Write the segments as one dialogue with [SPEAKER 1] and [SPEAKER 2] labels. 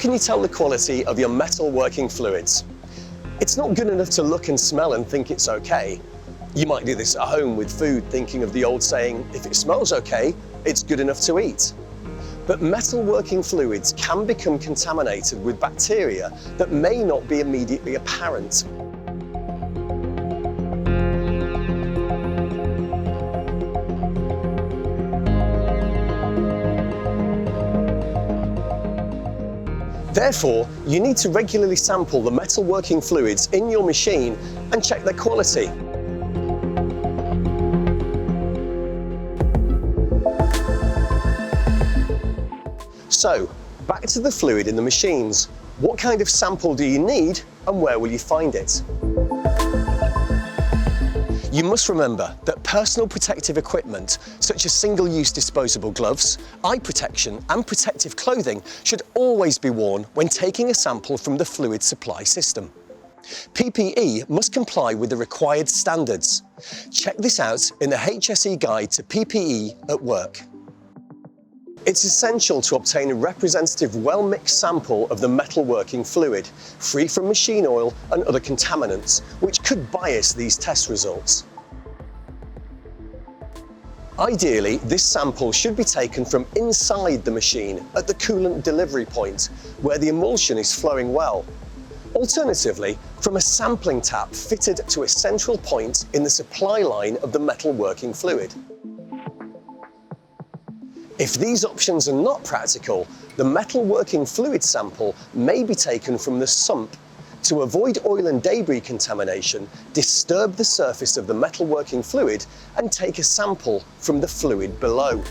[SPEAKER 1] can you tell the quality of your metalworking fluids? It's not good enough to look and smell and think it's okay. You might do this at home with food, thinking of the old saying, if it smells okay, it's good enough to eat. But metalworking fluids can become contaminated with bacteria that may not be immediately apparent. Therefore, you need to regularly sample the metalworking fluids in your machine and check their quality. So, back to the fluid in the machines. What kind of sample do you need and where will you find it? You must remember that personal protective equipment, such as single-use disposable gloves, eye protection and protective clothing should always be worn when taking a sample from the fluid supply system. PPE must comply with the required standards. Check this out in the HSE Guide to PPE at Work. It's essential to obtain a representative, well-mixed sample of the metalworking fluid, free from machine oil and other contaminants, which could bias these test results. Ideally, this sample should be taken from inside the machine at the coolant delivery point, where the emulsion is flowing well. Alternatively, from a sampling tap fitted to a central point in the supply line of the metalworking fluid. If these options are not practical, the metalworking fluid sample may be taken from the sump. To avoid oil and debris contamination, disturb the surface of the metalworking fluid and take a sample from the fluid below.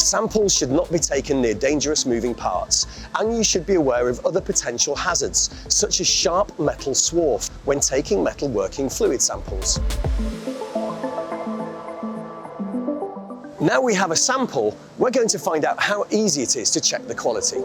[SPEAKER 1] Samples should not be taken near dangerous moving parts, and you should be aware of other potential hazards, such as sharp metal swarf, when taking metalworking fluid samples. Now we have a sample, we're going to find out how easy it is to check the quality.